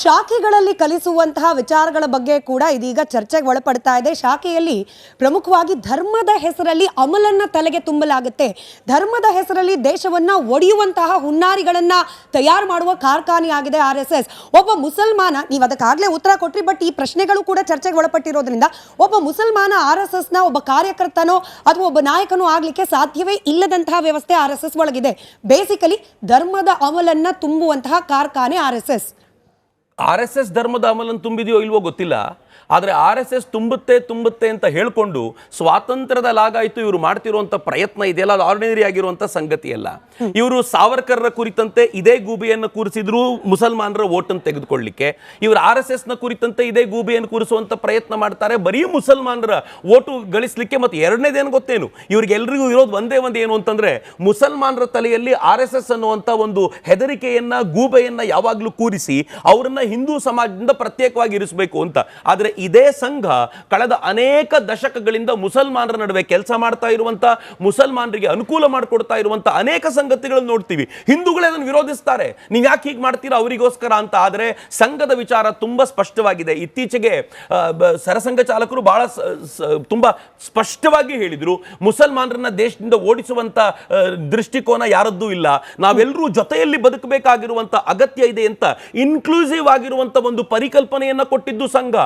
ಶಾಖೆಗಳಲ್ಲಿ ಕಲಿಸುವಂತಹ ವಿಚಾರಗಳ ಬಗ್ಗೆ ಕೂಡ ಇದೀಗ ಚರ್ಚೆಗೆ ಒಳಪಡ್ತಾ ಇದೆ. ಶಾಖೆಯಲ್ಲಿ ಪ್ರಮುಖವಾಗಿ ಧರ್ಮದ ಹೆಸರಲ್ಲಿ ಅಮಲನ್ನ ತಲೆಗೆ ತುಂಬಲಾಗುತ್ತೆ. ಧರ್ಮದ ಹೆಸರಲ್ಲಿ ದೇಶವನ್ನ ಒಡೆಯುವಂತಹ ಹುನ್ನಾರಿಗಳನ್ನ ತಯಾರು ಮಾಡುವ ಕಾರ್ಖಾನೆ ಆಗಿದೆ RSS. ಒಬ್ಬ ಮುಸಲ್ಮಾನ, ನೀವು ಅದಕ್ಕಾಗಲೇ ಉತ್ತರ ಕೊಟ್ರಿ, ಬಟ್ ಈ ಪ್ರಶ್ನೆಗಳು ಕೂಡ ಚರ್ಚೆಗೆ ಒಳಪಟ್ಟಿರೋದ್ರಿಂದ ಒಬ್ಬ ಮುಸಲ್ಮಾನ RSS ನ ಒಬ್ಬ ಕಾರ್ಯಕರ್ತನೋ ಅಥವಾ ಒಬ್ಬ ನಾಯಕನೋ ಆಗ್ಲಿಕ್ಕೆ ಸಾಧ್ಯವೇ ಇಲ್ಲದಂತಹ ವ್ಯವಸ್ಥೆ RSS ಒಳಗಿದೆ. ಬೇಸಿಕಲಿ ಧರ್ಮದ ಅಮಲನ್ನ ತುಂಬುವಂತಹ ಕಾರ್ಖಾನೆ RSS ಧರ್ಮದ ಅಮಲನ್ನು ತುಂಬಿದೆಯೋ ಇಲ್ವೋ ಗೊತ್ತಿಲ್ಲ. ಆದರೆ RSS ತುಂಬುತ್ತೆ ಅಂತ ಹೇಳ್ಕೊಂಡು ಸ್ವಾತಂತ್ರ್ಯದ ಲಾಗಾಯಿತು ಇವರು ಮಾಡ್ತಿರುವಂಥ ಪ್ರಯತ್ನ ಇದೆಯಲ್ಲ, ಅದು ಆರ್ಡಿನರಿ ಆಗಿರುವಂಥ ಸಂಗತಿ ಅಲ್ಲ. ಇವರು ಸಾವರ್ಕರ್ರ ಕುರಿತಂತೆ ಇದೇ ಗೂಬೆಯನ್ನು ಕೂರಿಸಿದ್ರು ಮುಸಲ್ಮಾನರ ಓಟನ್ನು ತೆಗೆದುಕೊಳ್ಳಿಕ್ಕೆ. ಇವರು RSSನ ಕುರಿತಂತೆ ಇದೇ ಗೂಬೆಯನ್ನು ಕೂರಿಸುವಂಥ ಪ್ರಯತ್ನ ಮಾಡ್ತಾರೆ, ಬರೀ ಮುಸಲ್ಮಾನರ ಓಟು ಗಳಿಸಲಿಕ್ಕೆ. ಮತ್ತು ಎರಡನೇದೇನು ಗೊತ್ತೇನು, ಇವ್ರಿಗೆಲ್ರಿಗೂ ಇರೋದು ಒಂದೇ ಏನು ಅಂತಂದ್ರೆ, ಮುಸಲ್ಮಾನರ ತಲೆಯಲ್ಲಿ RSS ಅನ್ನುವಂಥ ಒಂದು ಹೆದರಿಕೆಯನ್ನ, ಗೂಬೆಯನ್ನ ಯಾವಾಗಲೂ ಕೂರಿಸಿ ಅವರನ್ನ ಹಿಂದೂ ಸಮಾಜದಿಂದ ಪ್ರತ್ಯೇಕವಾಗಿ ಇರಿಸಬೇಕು ಅಂತ. ಆದರೆ ಇದೇ ಸಂಘ ಕಳೆದ ಅನೇಕ ದಶಕಗಳಿಂದ ಮುಸಲ್ಮಾನರ ನಡುವೆ ಕೆಲಸ ಮಾಡ್ತಾ ಇರುವಂತ, ಮುಸಲ್ಮಾನರಿಗೆ ಅನುಕೂಲ ಮಾಡಿಕೊಡ್ತಾ ಇರುವಂತ ಅನೇಕ ಸಂಗತಿಗಳನ್ನು ನೋಡ್ತೀವಿ. ಹಿಂದೂಗಳೇ ಅದನ್ನು ವಿರೋಧಿಸ್ತಾರೆ, ನೀವು ಯಾಕೆ ಹೀಗೆ ಮಾಡ್ತೀರಾ ಅವರಿಗೋಸ್ಕರ ಅಂತ. ಆದರೆ ಸಂಘದ ವಿಚಾರ ತುಂಬಾ ಸ್ಪಷ್ಟವಾಗಿದೆ. ಇತ್ತೀಚೆಗೆ ಸರಸಂಘ ಚಾಲಕರು ಬಹಳ ತುಂಬಾ ಸ್ಪಷ್ಟವಾಗಿ ಹೇಳಿದ್ರು, ಮುಸಲ್ಮಾನರನ್ನ ದೇಶದಿಂದ ಓಡಿಸುವಂತ ದೃಷ್ಟಿಕೋನ ಯಾರದ್ದೂ ಇಲ್ಲ, ನಾವೆಲ್ಲರೂ ಜೊತೆಯಲ್ಲಿ ಬದುಕಬೇಕಾಗಿರುವಂತ ಅಗತ್ಯ ಇದೆ ಅಂತ ಇನ್ಕ್ಲೂಸಿವ್ ಆಗಿರುವಂತ ಒಂದು ಪರಿಕಲ್ಪನೆಯನ್ನ ಕೊಟ್ಟಿದ್ದು ಸಂಘ.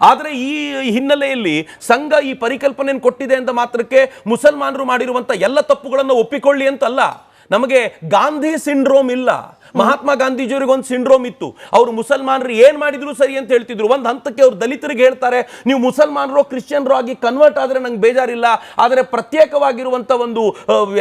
ಆದರೆ ಈ ಹಿನ್ನೆಲೆಯಲ್ಲಿ ಸಂಘ ಈ ಪರಿಕಲ್ಪನೆಯನ್ನು ಕೊಟ್ಟಿದೆ ಅಂತ ಮಾತ್ರಕ್ಕೆ ಮುಸಲ್ಮಾನರು ಮಾಡಿರುವಂತ ಎಲ್ಲ ತಪ್ಪುಗಳನ್ನು ಒಪ್ಪಿಕೊಳ್ಳಿ ಅಂತಲ್ಲ. ನಮಗೆ ಗಾಂಧಿ ಸಿಂಡ್ರೋಮ್ ಇಲ್ಲ. ಮಹಾತ್ಮ ಗಾಂಧೀಜಿಯವರಿಗೆ ಒಂದು ಸಿಂಡ್ರೋಮ್ ಇತ್ತು, ಅವರು ಮುಸಲ್ಮಾನರು ಏನ್ ಮಾಡಿದ್ರು ಸರಿ ಅಂತ ಹೇಳ್ತಿದ್ರು. ಒಂದು ಹಂತಕ್ಕೆ ಅವರು ದಲಿತರಿಗೆ ಹೇಳ್ತಾರೆ, ನೀವು ಮುಸಲ್ಮಾನರು ಕ್ರಿಶ್ಚಿಯನ್ರು ಆಗಿ ಕನ್ವರ್ಟ್ ಆದ್ರೆ ನಂಗೆ ಬೇಜಾರಿಲ್ಲ, ಆದರೆ ಪ್ರತ್ಯೇಕವಾಗಿರುವಂತ ಒಂದು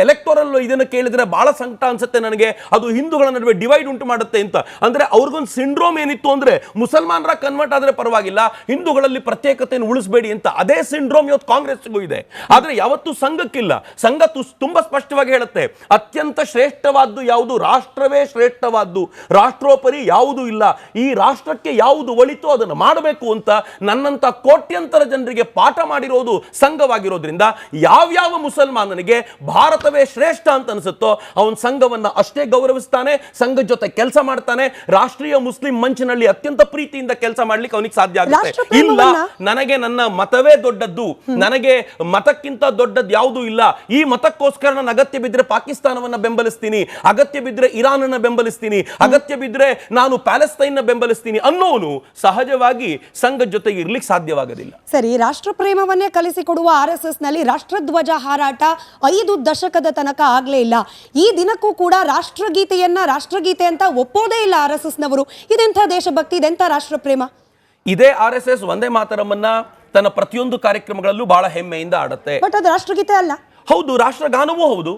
ಎಲೆಕ್ಟೋರಲ್ ಇದನ್ನು ಕೇಳಿದ್ರೆ ಬಹಳ ಸಂಕಟ ಅನ್ಸುತ್ತೆ ನನಗೆ, ಅದು ಹಿಂದೂಗಳ ನಡುವೆ ಡಿವೈಡ್ ಉಂಟು ಮಾಡುತ್ತೆ ಅಂತ. ಅಂದ್ರೆ ಅವ್ರಿಗೊಂದು ಸಿಂಡ್ರೋಮ್ ಏನಿತ್ತು ಅಂದ್ರೆ, ಮುಸಲ್ಮಾನರ ಕನ್ವರ್ಟ್ ಆದ್ರೆ ಪರವಾಗಿಲ್ಲ, ಹಿಂದೂಗಳಲ್ಲಿ ಪ್ರತ್ಯೇಕತೆಯನ್ನು ಉಳಿಸಬೇಡಿ ಅಂತ. ಅದೇ ಸಿಂಡ್ರೋಮ್ ಇವತ್ತು ಕಾಂಗ್ರೆಸ್ಗೂ ಇದೆ, ಆದ್ರೆ ಯಾವತ್ತೂ ಸಂಘಕ್ಕಿಲ್ಲ. ಸಂಘ ತುಂಬಾ ಸ್ಪಷ್ಟವಾಗಿ ಹೇಳುತ್ತೆ, ಅತ್ಯಂತ ಶ್ರೇಷ್ಠವಾದ್ದು ಯಾವುದು, ರಾಷ್ಟ್ರವೇ ಶ್ರೇಷ್ಠವಾದ್ದು, ರಾಷ್ಟ್ರೋಪರಿ ಯಾವುದೂ ಇಲ್ಲ, ಈ ರಾಷ್ಟ್ರಕ್ಕೆ ಯಾವುದು ಒಳಿತೋ ಅದನ್ನು ಮಾಡಬೇಕು ಅಂತ ನನ್ನಂತ ಕೋಟ್ಯಂತರ ಜನರಿಗೆ ಪಾಠ ಮಾಡಿರೋದು ಸಂಘವಾಗಿರೋದ್ರಿಂದ, ಯಾವ್ಯಾವ ಮುಸಲ್ಮಾನನಿಗೆ ಭಾರತವೇ ಶ್ರೇಷ್ಠ ಅಂತ ಅನಿಸುತ್ತೋ ಅವನ ಸಂಘವನ್ನ ಅಷ್ಟೇ ಗೌರವಿಸ್ತಾನೆ, ಸಂಘದ ಜೊತೆ ಕೆಲಸ ಮಾಡ್ತಾನೆ, ರಾಷ್ಟ್ರೀಯ ಮುಸ್ಲಿಂ ಮಂಚಿನಲ್ಲಿ ಅತ್ಯಂತ ಪ್ರೀತಿಯಿಂದ ಕೆಲಸ ಮಾಡ್ಲಿಕ್ಕೆ ಅವನಿಗೆ ಸಾಧ್ಯ ಆಗುತ್ತೆ. ಇಲ್ಲ, ನನಗೆ ನನ್ನ ಮತವೇ ದೊಡ್ಡದ್ದು, ನನಗೆ ಮತಕ್ಕಿಂತ ದೊಡ್ಡದ್ದು ಯಾವುದೂ ಇಲ್ಲ, ಈ ಮತಕ್ಕೋಸ್ಕರ ನಾನು ಅಗತ್ಯ ಬಿದ್ದರೆ ಪಾಕಿಸ್ತಾನವನ್ನ ಬೆಂಬಲಿಸ್ತೀನಿ, ಅಗತ್ಯ ಬಿದ್ದರೆ ಇರಾನ್ ಅನ್ನು ಬೆಂಬಲಿಸ್ತೀನಿ, ಅಗತ್ಯ ಬಿದ್ದರೆ ನಾನು ಪ್ಯಾಲೆಸ್ತೈನ್ ಬೆಂಬಲಿಸ್ತೀನಿ ಅನ್ನೋನು ಸಹಜವಾಗಿ ಸಂಘದ ಜೊತೆಗೆ ಇರ್ಲಿಕ್ಕೆ ಸಾಧ್ಯವಾಗೋದಿಲ್ಲ. ಸರಿ, ರಾಷ್ಟ್ರ ಪ್ರೇಮವನ್ನೇ ಕಲಿಸಿಕೊಡುವ RSS ನಲ್ಲಿ ರಾಷ್ಟ್ರಧ್ವಜ ಹಾರಾಟ 5 ದಶಕದ ತನಕ ಆಗ್ಲೇ ಇಲ್ಲ. ಈ ದಿನಕ್ಕೂ ಕೂಡ ರಾಷ್ಟ್ರಗೀತೆ ಅಂತ ಒಪ್ಪೋದೇ ಇಲ್ಲ RSS ನವರು. ಇದೆಂಥ ದೇಶಭಕ್ತಿ, ಇದೆಂಥ ರಾಷ್ಟ್ರ ಪ್ರೇಮ. ಇದೇ RSS ವಂದೇ ಮಾತರಮನ್ನ ತನ್ನ ಪ್ರತಿಯೊಂದು ಕಾರ್ಯಕ್ರಮಗಳಲ್ಲೂ ಬಹಳ ಹೆಮ್ಮೆಯಿಂದ ಆಡುತ್ತೆ. ಬಟ್ ಅದು ರಾಷ್ಟ್ರಗೀತೆ ಅಲ್ಲ. ಹೌದು, ರಾಷ್ಟ್ರಗಾನವೂ ಹೌದು.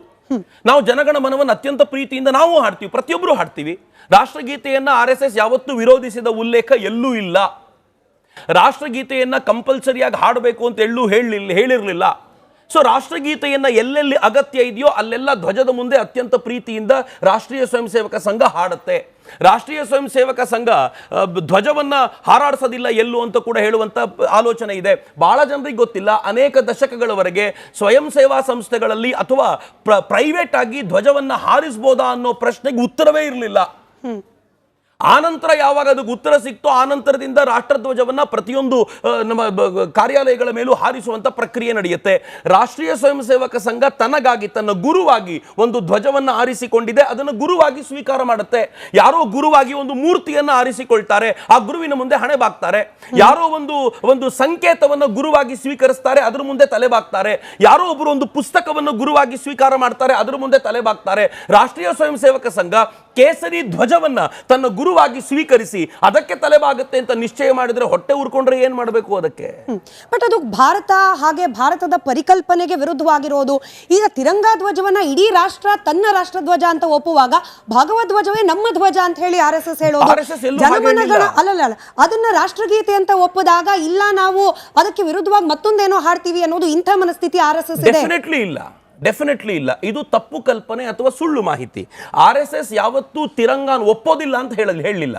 ನಾವು ಜನಗಣ ಮನವನ್ನು ಅತ್ಯಂತ ಪ್ರೀತಿಯಿಂದ ನಾವು ಹಾಡ್ತೀವಿ, ಪ್ರತಿಯೊಬ್ಬರು ಹಾಡ್ತೀವಿ. ರಾಷ್ಟ್ರಗೀತೆಯನ್ನ RSS ಯಾವತ್ತೂ ವಿರೋಧಿಸಿದ ಉಲ್ಲೇಖ ಎಲ್ಲೂ ಇಲ್ಲ. ರಾಷ್ಟ್ರಗೀತೆಯನ್ನ ಕಂಪಲ್ಸರಿಯಾಗಿ ಹಾಡಬೇಕು ಅಂತ ಎಲ್ಲೂ ಹೇಳಿರಲಿಲ್ಲ. ಸೊ ರಾಷ್ಟ್ರಗೀತೆಯನ್ನ ಎಲ್ಲೆಲ್ಲಿ ಅಗತ್ಯ ಇದೆಯೋ ಅಲ್ಲೆಲ್ಲ ಧ್ವಜದ ಮುಂದೆ ಅತ್ಯಂತ ಪ್ರೀತಿಯಿಂದ ರಾಷ್ಟ್ರೀಯ ಸ್ವಯಂ ಸೇವಕ ಸಂಘ ಹಾಡುತ್ತೆ. ರಾಷ್ಟ್ರೀಯ ಸ್ವಯಂ ಸೇವಕ ಸಂಘ ಧ್ವಜವನ್ನ ಹಾರಾಡಿಸೋದಿಲ್ಲ ಎಲ್ಲೂ ಅಂತ ಕೂಡ ಹೇಳುವಂತ ಆಲೋಚನೆ ಇದೆ. ಬಹಳ ಜನರಿಗೆ ಗೊತ್ತಿಲ್ಲ, ಅನೇಕ ದಶಕಗಳವರೆಗೆ ಸ್ವಯಂ ಸೇವಾ ಸಂಸ್ಥೆಗಳಲ್ಲಿ ಅಥವಾ ಪ್ರೈವೇಟ್ ಆಗಿ ಧ್ವಜವನ್ನ ಹಾರಿಸಬಹುದಾ ಅನ್ನೋ ಪ್ರಶ್ನೆಗೆ ಉತ್ತರವೇ ಇರಲಿಲ್ಲ. ಆನಂತರ ಯಾವಾಗ ಅದಕ್ಕೆ ಉತ್ತರ ಸಿಕ್ತೋ ಆನಂತರದಿಂದ ರಾಷ್ಟ್ರಧ್ವಜವನ್ನ ಪ್ರತಿಯೊಂದು ನಮ್ಮ ಕಾರ್ಯಾಲಯಗಳ ಮೇಲೂ ಹಾರಿಸುವಂತ ಪ್ರಕ್ರಿಯೆ ನಡೆಯುತ್ತೆ. ರಾಷ್ಟ್ರೀಯ ಸ್ವಯಂ ಸೇವಕ ಸಂಘ ತನಗಾಗಿ, ತನ್ನ ಗುರುವಾಗಿ ಒಂದು ಧ್ವಜವನ್ನ ಆರಿಸಿಕೊಂಡಿದೆ, ಅದನ್ನು ಗುರುವಾಗಿ ಸ್ವೀಕಾರ ಮಾಡುತ್ತೆ. ಯಾರೋ ಗುರುವಾಗಿ ಒಂದು ಮೂರ್ತಿಯನ್ನ ಆರಿಸಿಕೊಳ್ತಾರೆ, ಆ ಗುರುವಿನ ಮುಂದೆ ಹಣೆ ಬಾಗ್ತಾರೆ. ಯಾರೋ ಒಂದು ಸಂಕೇತವನ್ನು ಗುರುವಾಗಿ ಸ್ವೀಕರಿಸ್ತಾರೆ, ಅದರ ಮುಂದೆ ತಲೆ ಬಾಗ್ತಾರೆ. ಯಾರೋ ಒಬ್ಬರು ಒಂದು ಪುಸ್ತಕವನ್ನು ಗುರುವಾಗಿ ಸ್ವೀಕಾರ ಮಾಡ್ತಾರೆ, ಅದರ ಮುಂದೆ ತಲೆ ಬಾಗ್ತಾರೆ. ರಾಷ್ಟ್ರೀಯ ಸ್ವಯಂ ಸೇವಕ ಸಂಘ ಕೇಸರಿ ಧ್ವಜವನ್ನ ತನ್ನ ಗುರುವಾಗಿ ಸ್ವೀಕರಿಸಿ ಅದಕ್ಕೆ ತಲೆಬಾಗುತ್ತೆ ಅಂತ ನಿಶ್ಚಯ ಮಾಡಿದ್ರೆ ಹೊಟ್ಟೆ ಉರ್ಕೊಂಡ್ರೆ ಏನ್ ಮಾಡಬೇಕು ಅದಕ್ಕೆ. ಬಟ್ ಅದು ಭಾರತ, ಹಾಗೆ ಭಾರತದ ಪರಿಕಲ್ಪನೆಗೆ ವಿರುದ್ಧವಾಗಿರೋದು. ಈಗ ತಿರಂಗಾ ಧ್ವಜವನ್ನ ಇಡೀ ರಾಷ್ಟ್ರ ತನ್ನ ರಾಷ್ಟ್ರಧ್ವಜ ಅಂತ ಒಪ್ಪುವಾಗ ಭಾಗವಧ್ವಜವೇ ನಮ್ಮ ಧ್ವಜ ಅಂತ ಹೇಳಿ RSS ಹೇಳೋದು. ಜನಮನಗಣ ಅಲ್ಲಲ್ಲ, ಅದನ್ನ ರಾಷ್ಟ್ರಗೀತೆ ಅಂತ ಒಪ್ಪದಾಗ ಇಲ್ಲ ನಾವು ಅದಕ್ಕೆ ವಿರುದ್ಧವಾಗಿ ಮತ್ತೊಂದೇನೋ ಹಾಡ್ತೀವಿ ಅನ್ನೋದು ಇಂಥ ಮನಸ್ಥಿತಿ RSS ಇದೆ. ಡೆಫಿನೆಟ್ಲಿ ಇಲ್ಲ. ಡೆಫಿನೆಟ್ಲಿ ಇಲ್ಲ. ಇದು ತಪ್ಪು ಕಲ್ಪನೆ ಅಥವಾ ಸುಳ್ಳು ಮಾಹಿತಿ. RSS ಯಾವತ್ತೂ ತಿರಂಗಾನ್ ಒಪ್ಪೋದಿಲ್ಲ ಅಂತ ಹೇಳಲಿಲ್ಲ.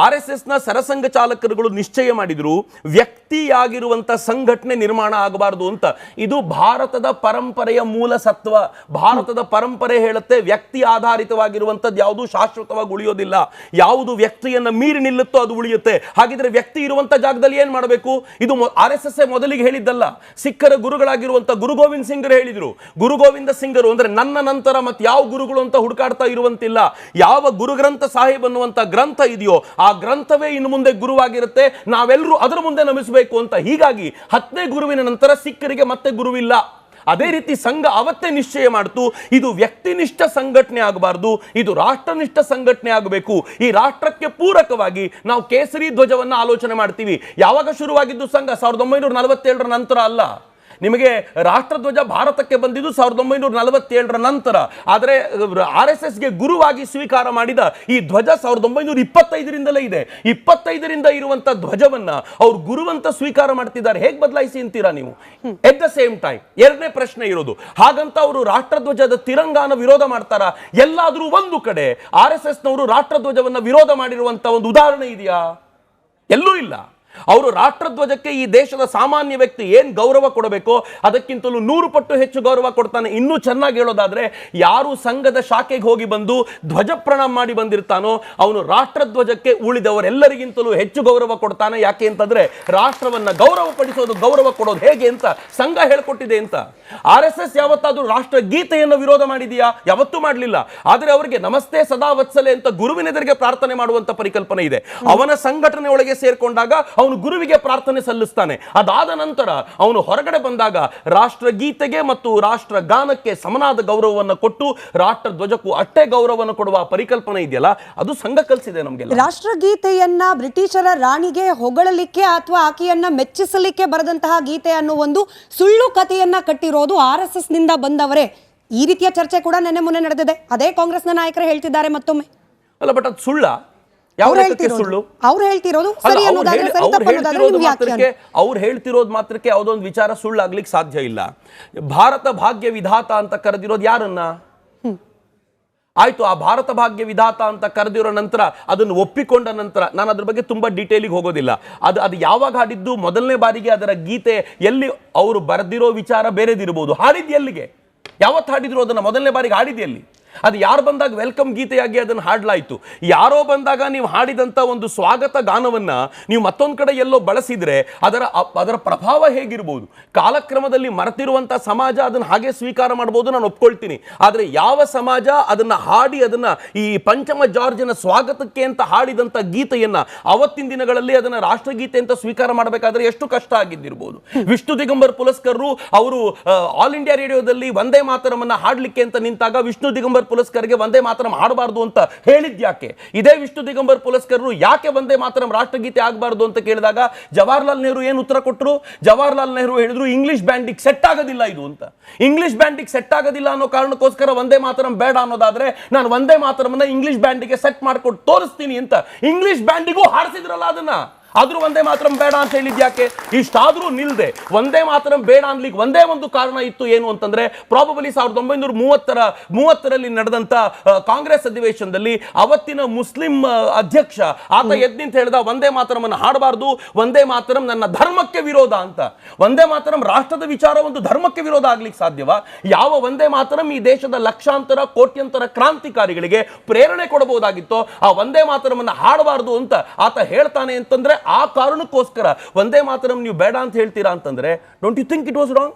RSS ನ ಸರಸಂಘ ಚಾಲಕರುಗಳು ನಿಶ್ಚಯ ಮಾಡಿದ್ರು ವ್ಯಕ್ತಿಯಾಗಿರುವಂತ ಸಂಘಟನೆ ನಿರ್ಮಾಣ ಆಗಬಾರದು ಅಂತ. ಇದು ಭಾರತದ ಪರಂಪರೆಯ ಮೂಲ ಸತ್ವ. ಭಾರತದ ಪರಂಪರೆ ಹೇಳುತ್ತೆ ವ್ಯಕ್ತಿ ಆಧಾರಿತವಾಗಿರುವಂತದ್ದು ಯಾವುದು ಶಾಶ್ವತವಾಗಿ ಉಳಿಯೋದಿಲ್ಲ, ಯಾವುದು ವ್ಯಕ್ತಿಯನ್ನ ಮೀರಿ ನಿಲ್ಲುತ್ತೋ ಅದು ಉಳಿಯುತ್ತೆ. ಹಾಗಿದ್ರೆ ವ್ಯಕ್ತಿ ಇರುವಂತ ಜಾಗದಲ್ಲಿ ಏನ್ ಮಾಡಬೇಕು? ಇದು RSS ಮೊದಲಿಗೆ ಹೇಳಿದ್ದಲ್ಲ. ಸಿಖ್ಖರ ಗುರುಗಳಾಗಿರುವಂತ ಗುರು ಗೋವಿಂದ್ ಸಿಂಗರು ಹೇಳಿದ್ರು. ಗುರು ಗೋವಿಂದ ಸಿಂಗರು ಅಂದ್ರೆ ನನ್ನ ನಂತರ ಮತ್ತೆ ಯಾವ ಗುರುಗಳು ಅಂತ ಹುಡುಕಾಡ್ತಾ ಇರುವಂತಿಲ್ಲ. ಯಾವ ಗುರು ಗ್ರಂಥ ಸಾಹಿಬ್ ಅನ್ನುವಂತ ಗ್ರಂಥ ಇದೆಯೋ ಆ ಗ್ರಂಥವೇ ಇನ್ನು ಮುಂದೆ ಗುರುವಾಗಿರುತ್ತೆ. ನಾವೆಲ್ಲರೂ ಅದರ ಮುಂದೆ ನಮಿಸಬೇಕು ಅಂತ. ಹೀಗಾಗಿ 10ನೇ ಗುರುವಿನ ನಂತರ ಸಿಖ್ಖರಿಗೆ ಮತ್ತೆ ಗುರುವಿಲ್ಲ. ಅದೇ ರೀತಿ ಸಂಘ ಅವತ್ತೇ ನಿಶ್ಚಯ ಮಾಡ್ತು ಇದು ವ್ಯಕ್ತಿನಿಷ್ಠ ಸಂಘಟನೆ ಆಗಬಾರದು, ಇದು ರಾಷ್ಟ್ರನಿಷ್ಠ ಸಂಘಟನೆ ಆಗಬೇಕು. ಈ ರಾಷ್ಟ್ರಕ್ಕೆ ಪೂರಕವಾಗಿ ನಾವು ಕೇಸರಿ ಧ್ವಜವನ್ನ ಆಲೋಚನೆ ಮಾಡ್ತೀವಿ. ಯಾವಾಗ ಶುರುವಾಗಿದ್ದು ಸಂಘ? 1947ರ ನಂತರ ಅಲ್ಲ. ನಿಮಗೆ ರಾಷ್ಟ್ರಧ್ವಜ ಭಾರತಕ್ಕೆ ಬಂದಿದ್ದು 1947ರ ನಂತರ. ಆದರೆ RSSಗೆ ಗುರುವಾಗಿ ಸ್ವೀಕಾರ ಮಾಡಿದ ಈ ಧ್ವಜ 1925ರಿಂದಲೇ ಇದೆ. 25ರಿಂದ ಇರುವಂತ ಧ್ವಜವನ್ನ ಅವ್ರು ಗುರುವಂತ ಸ್ವೀಕಾರ ಮಾಡ್ತಿದ್ದಾರೆ. ಹೇಗೆ ಬದಲಾಯಿಸಿ ಅಂತೀರಾ ನೀವು? ಎಟ್ ದ ಸೇಮ್ ಟೈಮ್ ಎರಡನೇ ಪ್ರಶ್ನೆ ಇರೋದು, ಹಾಗಂತ ಅವರು ರಾಷ್ಟ್ರಧ್ವಜದ ತಿರಂಗಾನ ವಿರೋಧ ಮಾಡ್ತಾರ? ಎಲ್ಲಾದ್ರೂ ಒಂದು ಕಡೆ RSSನವರು ರಾಷ್ಟ್ರಧ್ವಜವನ್ನ ವಿರೋಧ ಮಾಡಿರುವಂತ ಒಂದು ಉದಾಹರಣೆ ಇದೆಯಾ? ಎಲ್ಲೂ ಇಲ್ಲ. ಅವರು ರಾಷ್ಟ್ರಧ್ವಜಕ್ಕೆ ಈ ದೇಶದ ಸಾಮಾನ್ಯ ವ್ಯಕ್ತಿ ಏನ್ ಗೌರವ ಕೊಡಬೇಕೋ ಅದಕ್ಕಿಂತಲೂ 100 ಪಟ್ಟು ಹೆಚ್ಚು ಗೌರವ ಕೊಡ್ತಾನೆ. ಇನ್ನೂ ಚೆನ್ನಾಗಿ ಹೇಳೋದಾದ್ರೆ, ಯಾರು ಸಂಘದ ಶಾಖೆಗೆ ಹೋಗಿ ಬಂದು ಧ್ವಜ ಪ್ರಣಾಮ ಮಾಡಿ ಬಂದಿರ್ತಾನೋ ಅವನು ರಾಷ್ಟ್ರಧ್ವಜಕ್ಕೆ ಉಳಿದವರೆಲ್ಲರಿಗಿಂತಲೂ ಹೆಚ್ಚು ಗೌರವ ಕೊಡ್ತಾನೆ. ಯಾಕೆ ಅಂತಂದ್ರೆ ರಾಷ್ಟ್ರವನ್ನ ಗೌರವ ಪಡಿಸೋದು, ಗೌರವ ಕೊಡೋದು ಹೇಗೆ ಅಂತ ಸಂಘ ಹೇಳ್ಕೊಟ್ಟಿದೆ ಅಂತ. RSS ಯಾವತ್ತಾದ್ರೂ ರಾಷ್ಟ್ರ ಗೀತೆಯನ್ನು ವಿರೋಧ ಮಾಡಿದೆಯಾ? ಯಾವತ್ತೂ ಮಾಡಲಿಲ್ಲ. ಆದರೆ ಅವರಿಗೆ ನಮಸ್ತೆ ಸದಾ ವತ್ಸಲೆ ಅಂತ ಗುರುವಿನೆದುರಿಗೆ ಪ್ರಾರ್ಥನೆ ಮಾಡುವಂತ ಪರಿಕಲ್ಪನೆ ಇದೆ. ಅವನ ಸಂಘಟನೆ ಒಳಗೆ ಸೇರ್ಕೊಂಡಾಗ ಅವನು ಗುರುವಿಗೆ ಪ್ರಾರ್ಥನೆ ಸಲ್ಲಿಸ್ತಾನೆ. ಅದಾದ ನಂತರ ಅವನು ಹೊರಗಡೆ ಬಂದಾಗ ರಾಷ್ಟ್ರಗೀತೆಗೆ ಮತ್ತು ರಾಷ್ಟ್ರ ಗಾನಕ್ಕೆ ಸಮನಾದ ಗೌರವವನ್ನು ಕೊಟ್ಟು ರಾಷ್ಟ್ರ ಧ್ವಜಕ್ಕೂ ಅಷ್ಟೇ ಗೌರವವನ್ನು ಕೊಡುವ ಪರಿಕಲ್ಪನೆ ಇದೆಯಲ್ಲ, ಅದು ಸಂಘ ಕಲಿಸಿದೆ ನಮಗೆ. ರಾಷ್ಟ್ರಗೀತೆಯನ್ನ ಬ್ರಿಟಿಷರ ರಾಣಿಗೆ ಹೊಗಳಲಿಕ್ಕೆ ಅಥವಾ ಆಕೆಯನ್ನ ಮೆಚ್ಚಿಸಲಿಕ್ಕೆ ಬರೆದಂತಹ ಗೀತೆ ಅನ್ನೋ ಒಂದು ಸುಳ್ಳು ಕಥೆಯನ್ನ ಕಟ್ಟಿರೋದು RSS ನಿಂದ ಬಂದವರೇ. ಈ ರೀತಿಯ ಚರ್ಚೆ ಕೂಡ ನೆನ್ನೆ ಮೊನ್ನೆ ನಡೆದಿದೆ. ಅದೇ ಕಾಂಗ್ರೆಸ್ನ ನಾಯಕರು ಹೇಳ್ತಿದ್ದಾರೆ ಮತ್ತೊಮ್ಮೆ. ಅಲ್ಲ, ಬಟ್ ಅದು ಸುಳ್ಳ? ಅವ್ರು ಹೇಳ್ತಿರೋದು ಸರಿ ಅನ್ನೋದಾದ್ರೆ ಸರಿ, ತಪ್ಪು ಅನ್ನೋದಾದ್ರೆ ನಿಮ್ಮ ವ್ಯಾಖ್ಯಾನ. ಅವ್ರು ಹೇಳ್ತಿರೋದು ಮಾತ್ರಕ್ಕೆ ಯಾವುದೊಂದು ವಿಚಾರ ಸುಳ್ಳಾಗ್ಲಿಕ್ಕೆ ಸಾಧ್ಯ ಇಲ್ಲ. ಭಾರತ ಭಾಗ್ಯ ವಿಧಾತ ಅಂತ ಕರೆದಿರೋದು ಯಾರನ್ನ? ಆಯ್ತು, ಆ ಭಾರತ ಭಾಗ್ಯ ವಿಧಾತ ಅಂತ ಕರೆದಿರೋ ನಂತರ ಅದನ್ನು ಒಪ್ಪಿಕೊಂಡ ನಂತರ ನಾನು ಅದ್ರ ಬಗ್ಗೆ ತುಂಬಾ ಡೀಟೇಲಿಗೆ ಹೋಗೋದಿಲ್ಲ. ಅದು ಯಾವಾಗ ಹಾಡಿದ್ದು, ಮೊದಲನೇ ಬಾರಿಗೆ ಅದರ ಗೀತೆ ಎಲ್ಲಿ ಅವರು ಬರೆದಿರೋ ವಿಚಾರ ಬೇರೆದಿರಬಹುದು. ಹಾಡಿದ್ದು ಎಲ್ಲಿಗೆ, ಯಾವತ್ತು ಹಾಡಿದ್ರು ಅದನ್ನ ಮೊದಲನೇ ಬಾರಿಗೆ ಹಾಡಿದ್ದು ಎಲ್ಲಿ? ಅದು ಯಾರು ಬಂದಾಗ ವೆಲ್ಕಮ್ ಗೀತೆಯಾಗಿ ಅದನ್ನು ಹಾಡಲಾಯಿತು. ಯಾರೋ ಬಂದಾಗ ನೀವು ಹಾಡಿದಂಥ ಒಂದು ಸ್ವಾಗತ ಗಾನವನ್ನ ನೀವು ಮತ್ತೊಂದು ಕಡೆ ಎಲ್ಲೋ ಬಳಸಿದ್ರೆ ಅದರ ಪ್ರಭಾವ ಹೇಗಿರ್ಬೋದು? ಕಾಲಕ್ರಮದಲ್ಲಿ ಮರೆತಿರುವಂಥ ಸಮಾಜ ಅದನ್ನು ಹಾಗೆ ಸ್ವೀಕಾರ ಮಾಡ್ಬೋದು, ನಾನು ಒಪ್ಕೊಳ್ತೀನಿ. ಆದರೆ ಯಾವ ಸಮಾಜ ಅದನ್ನು ಹಾಡಿ ಅದನ್ನು ಈ ಪಂಚಮ ಜಾರ್ಜನ ಸ್ವಾಗತಕ್ಕೆ ಅಂತ ಹಾಡಿದಂಥ ಗೀತೆಯನ್ನ ಅವತ್ತಿನ ದಿನಗಳಲ್ಲಿ ಅದನ್ನು ರಾಷ್ಟ್ರಗೀತೆ ಅಂತ ಸ್ವೀಕಾರ ಮಾಡಬೇಕಾದ್ರೆ ಎಷ್ಟು ಕಷ್ಟ ಆಗಿದ್ದಿರ್ಬೋದು. ವಿಷ್ಣು ದಿಗಂಬರ್ ಪುಲಸ್ಕರ್ರು ಅವರು ಆಲ್ ಇಂಡಿಯಾ ರೇಡಿಯೋದಲ್ಲಿ ವಂದೇ ಮಾತರಮನ್ನ ಹಾಡಲಿಕ್ಕೆ ಅಂತ ನಿಂತಾಗ ವಿಷ್ಣು ದಿಗಂಬರ್ ಪುಲಸ್ಕರ್ಗೆ ವಂದೇ ಮಾತರಂ ಹಾಡಬಾರದು ಅಂತ ಹೇಳಿದ್ಯಾಕೆ? ಇದೇ ವಿಷ್ಣು ದಿಗಂಬರ್ ಪುಲಸ್ಕರ್ರು ಯಾಕೆ ವಂದೇ ಮಾತರಂ ರಾಷ್ಟ್ರಗೀತೆ ಆಗಬಾರದು ಅಂತ ಕೇಳಿದಾಗ ಜವಾಹರ್ಲಾಲ್ ನೆಹರು ಏನು ಉತ್ತರ ಕೊಟ್ಟರು? ಜವಾಹರ್ಲಾಲ್ ನೆಹರು ಹೇಳಿದ್ರು ಇಂಗ್ಲಿಷ್ ಬ್ಯಾಂಡಿಗೆ ಸೆಟ್ ಆಗೋದಿಲ್ಲ ಇದು ಅಂತ. ಇಂಗ್ಲಿಷ್ ಬ್ಯಾಂಡಿಗೆ ಸೆಟ್ ಆಗೋದಿಲ್ಲ ಅನ್ನೋ ಕಾರಣಕ್ಕೋಸ್ಕರ ವಂದೇ ಮಾತರಂ ಬೇಡ ಅನ್ನೋದಾದ್ರೆ ನಾನು ವಂದೇ ಮಾತರಮನ್ನ ಇಂಗ್ಲಿಷ್ ಬ್ಯಾಂಡಿಗೆ ಸೆಟ್ ಮಾಡ್ಕೊಟ್ಟು ತೋರಿಸ್ತೀನಿ ಅಂತ ಇಂಗ್ಲಿಷ್ ಬ್ಯಾಂಡಿಗೂ ಹಾರಿಸಿದ್ರಲ್ಲ ಅದನ್ನ. ಆದ್ರೂ ವಂದೇ ಮಾತರಂ ಬೇಡ ಅಂತ ಹೇಳಿದ್ಯಾಕೆ? ಇಷ್ಟಾದ್ರೂ ನಿಲ್ದೆ ವಂದೇ ಮಾತರಂ ಬೇಡ ಅನ್ಲಿಕ್ಕೆ ಒಂದೇ ಒಂದು ಕಾರಣ ಇತ್ತು. ಏನು ಅಂತಂದ್ರೆ ಪ್ರಾಬಬಲಿ 1930ರಲ್ಲಿ ನಡೆದಂತ ಕಾಂಗ್ರೆಸ್ ಅಧಿವೇಶನದಲ್ಲಿ ಅವತ್ತಿನ ಮುಸ್ಲಿಂ ಅಧ್ಯಕ್ಷ ಆತ ಎದ್ನಿಂತ ಹೇಳಿದ ವಂದೇ ಮಾತರಂ ಹಾಡಬಾರ್ದು, ವಂದೇ ಮಾತರಂ ನನ್ನ ಧರ್ಮಕ್ಕೆ ವಿರೋಧ ಅಂತ. ವಂದೇ ಮಾತರಂ ರಾಷ್ಟ್ರದ ವಿಚಾರ ಒಂದು ಧರ್ಮಕ್ಕೆ ವಿರೋಧ ಆಗ್ಲಿಕ್ಕೆ ಸಾಧ್ಯವಾ? ಯಾವ ವಂದೇ ಮಾತರಂ ಈ ದೇಶದ ಲಕ್ಷಾಂತರ ಕೋಟ್ಯಂತರ ಕ್ರಾಂತಿಕಾರಿಗಳಿಗೆ ಪ್ರೇರಣೆ ಕೊಡಬಹುದಾಗಿತ್ತೋ ಆ ವಂದೇ ಮಾತರಂ ಹಾಡಬಾರ್ದು ಅಂತ ಆತ ಹೇಳ್ತಾನೆ ಅಂತಂದ್ರೆ ಆ ಕಾರಣಕ್ಕೋಸ್ಕರ ವಂದೇ ಮಾತರಂ ನೀವು ಬೇಡ ಅಂತ ಹೇಳ್ತೀರಾ ಅಂತಂದ್ರೆ don't you think it was wrong?